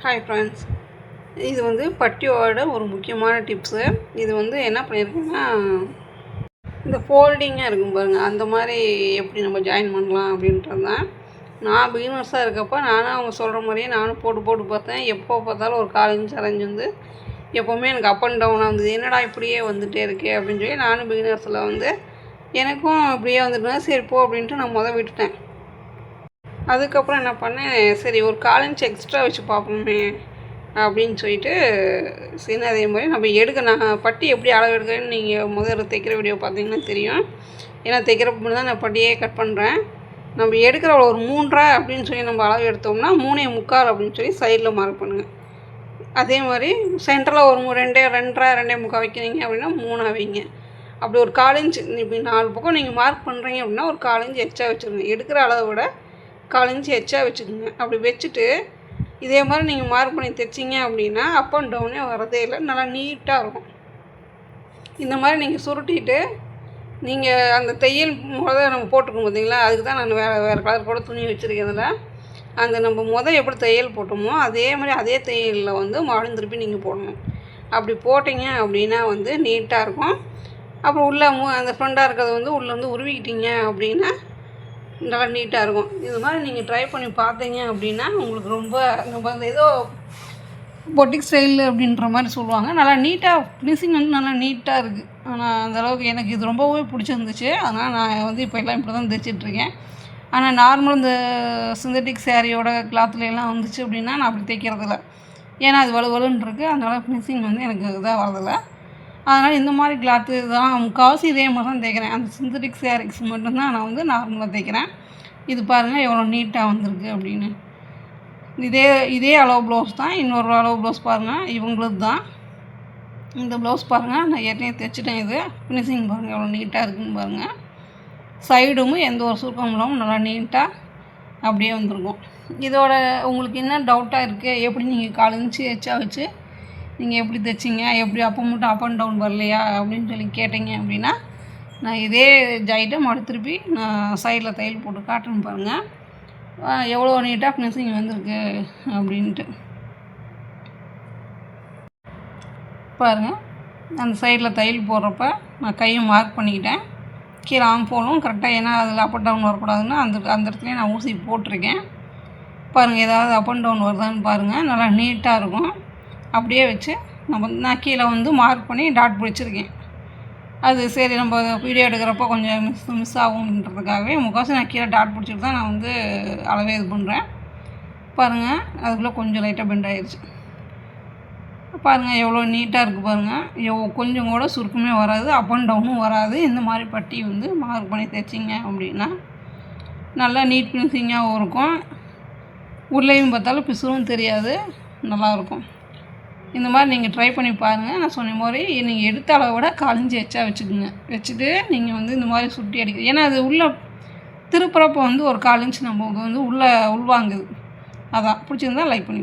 Hi friends, இது வந்து பட்டியோட ஒரு முக்கியமான டிப்ஸு. இது வந்து என்ன பண்ணியிருக்கேன்னா, இந்த ஃபோல்டிங்காக இருக்கும் பாருங்கள், அந்த மாதிரி எப்படி நம்ம ஜாயின் பண்ணலாம் அப்படின்றது தான். நான் பிகினர்ஸாக இருக்கப்போ நானும் அவங்க சொல்கிற மாதிரியே நானும் போட்டு பார்த்தேன். எப்போ பார்த்தாலும் ஒரு 1/4 இன்ச் அரைஞ்சி வந்து எப்போவுமே எனக்கு அப் அண்ட் டவுனாக வந்தது. என்னடா இப்படியே வந்துகிட்டே இருக்கே அப்படின்னு சொல்லி நானும் பிகினர்ஸில் வந்து எனக்கும் இப்படியே வந்துட்டு சரி போ அப்படின்ட்டு நான் விட்டுட்டேன். அதுக்கப்புறம் என்ன பண்ணேன், சரி ஒரு 1/4 இன்ச் எக்ஸ்ட்ரா வச்சு பார்ப்போமே அப்படின்னு சொல்லிட்டு சரி அதே மாதிரி நம்ம நான் பட்டி எப்படி அளவு எடுக்கிறேன்னு நீங்கள் முதல்ல தைக்கிற வீடியோ பார்த்தீங்கன்னா தெரியும். ஏன்னா தைக்கிறப்ப தான் நான் பட்டியே கட் பண்ணுறேன். நம்ம எடுக்கிற ஒரு 3.5 அப்படின்னு சொல்லி நம்ம அளவு எடுத்தோம்னா 3.25 அப்படின்னு சொல்லி சைடில் மார்க் பண்ணுங்கள். அதே மாதிரி சென்டரில் ஒரு 2.5 வைக்கிறீங்க அப்படின்னா 3 வைங்க. அப்படி ஒரு 1/4 இன்ச் இப்படி 4 பக்கம் நீங்கள் மார்க் பண்ணுறீங்க அப்படின்னா ஒரு 1/4 இன்ச் எக்ஸ்ட்ரா வச்சுருங்க. எடுக்கிற அளவை விட 1/4 இன்ச் எக்ஸ்ட்ரா வச்சுக்கோங்க. அப்படி வச்சுட்டு இதே மாதிரி நீங்கள் மார்க் பண்ணி தைச்சிங்க அப்படின்னா அப் அண்ட் டவுனே வரதே இல்லை, நல்லா நீட்டாக இருக்கும். இந்த மாதிரி நீங்கள் சுருட்டிட்டு நீங்கள் அந்த தையல் நம்ம போட்டுக்கோங்க பார்த்தீங்களா, அதுக்கு தான் நான் வேறு கலர் கூட துணி வச்சுருக்கிறதுல அந்த நம்ம எப்படி தையல் போட்டோமோ அதே மாதிரி அதே தையலில் வந்து மறுபடியும் திருப்பி நீங்கள் போடணும். அப்படி போட்டிங்க அப்படின்னா வந்து நீட்டாக இருக்கும். அப்புறம் உள்ளே அந்த ஃப்ரெண்டாக இருக்கிறது வந்து உள்ளே வந்து உருவிக்கிட்டீங்க அப்படின்னா நல்லா நீட்டாக இருக்கும். இது மாதிரி நீங்கள் ட்ரை பண்ணி பார்த்தீங்க அப்படின்னா உங்களுக்கு ரொம்ப நம்ம அந்த ஏதோ பொட்டிக் ஸ்டைல் அப்படின்ற மாதிரி சொல்லுவாங்க. நல்லா நீட்டாக ஃபினிஷிங் வந்து நல்லா நீட்டாக இருக்குது. ஆனால் அந்தளவுக்கு எனக்கு இது ரொம்பவே பிடிச்சிருந்துச்சு. அதனால் நான் வந்து இப்போ எல்லாம் இப்படி தான் தைச்சிட்ருக்கேன். ஆனால் நார்மல் இந்த சிந்தட்டிக் சேரீயோட கிளாத்துலலாம் வந்துச்சு அப்படின்னா நான் அப்படி தைக்கிறதில்ல. ஏன்னா அது வலுவலுன்னு இருக்குது. அதனால் ஃபினிஷிங் வந்து எனக்கு இதாக வரதில்லை. அதனால் இந்த மாதிரி கிளாத்து தான் முக்கால்வாசி இதே மாதிரி தான் தைக்கிறேன். அந்த சிந்தட்டிக் சேரீஸ் மட்டும்தான் நான் வந்து நார்மலாக தைக்கிறேன். இது பாருங்கள் எவ்வளோ நீட்டாக வந்திருக்கு அப்படின்னு. இதே அளவு ப்ளவுஸ் தான். இன்னொரு அளவு ப்ளவுஸ் பாருங்கள், இவங்களுக்கு தான். இந்த ப்ளவுஸ் பாருங்கள், நான் ஏற்கனவே தைச்சிட்டேன். இது ஃபினிஷிங் பாருங்கள் எவ்வளோ நீட்டாக இருக்குதுன்னு பாருங்கள். சைடும் எந்த ஒரு சுருக்கம் இல்லாமல் நல்லா நீட்டாக அப்படியே வந்திருக்கும். இதோட உங்களுக்கு என்ன டவுட்டாக இருக்குது, எப்படி நீங்கள் 1/4 இன்ச்சு எச்சா வச்சு நீங்கள் எப்படி தைச்சிங்க, எப்படி அப்போ மட்டும் அப் அண்ட் டவுன் வரலையா அப்படின்னு சொல்லி கேட்டிங்க அப்படின்னா நான் இதே ஜாயிட்டை திருப்பி நான் சைடில் தையல் போட்டு காட்டுன்னு பாருங்கள் எவ்வளோ நீட்டாக ஃபினிஷிங் வந்திருக்கு அப்படின்ட்டு பாருங்கள். அந்த சைடில் தையல் போடுறப்ப நான் கையை மார்க் பண்ணிக்கிட்டேன். கீழே போகணும் கரெக்டாக, ஏன்னா அதில் அப் அண்ட் டவுன் வரக்கூடாதுன்னு அந்த இடத்துலையே நான் ஊசி போட்டிருக்கேன். பாருங்கள் ஏதாவது அப் அண்ட் டவுன் வருதான்னு பாருங்கள். நல்லா நீட்டாக இருக்கும். அப்படியே வச்சு நான் கீழே வந்து மார்க் பண்ணி டாட் பிடிச்சிருக்கேன். அது சரி நம்ம வீடியோ எடுக்கிறப்போ கொஞ்சம் மிஸ் ஆகுன்றதுக்காகவே முக்கால்வாசி நான் கீழே டாட் பிடிச்சிட்டு தான் நான் வந்து அளவே இது பண்ணுறேன். பாருங்கள் அதுக்குள்ளே கொஞ்சம் லைட்டாக பெண்ட் ஆகிடுச்சு. பாருங்கள் எவ்வளோ நீட்டாக இருக்குது பாருங்கள். கொஞ்சம் கூட சுருக்கமே வராது, அப் அண்ட் டவுனும் வராது. இந்த மாதிரி பட்டி வந்து மார்க் பண்ணி தைச்சிங்க அப்படின்னா நல்லா நீட் ஃபினிஷிங்காகவும் இருக்கும். உள்ளேயும் பார்த்தாலும் பிசுறும் தெரியாது, நல்லாயிருக்கும். இந்த மாதிரி நீங்கள் ட்ரை பண்ணி பாருங்கள். நான் சொன்ன மாதிரி நீங்கள் எடுத்த அளவை விட 1/4 இன்ச் எச்சா வச்சுக்கோங்க. வச்சுட்டு நீங்கள் வந்து இந்த மாதிரி சுட்டி அடிக்க, ஏன்னா அது உள்ளே திருப்புறப்போ வந்து ஒரு 1/4 இன்ச் நம்ம வந்து உள்ளே உள்வாங்குது. அதான் பிடிச்சிருந்தா லைக் பண்ணி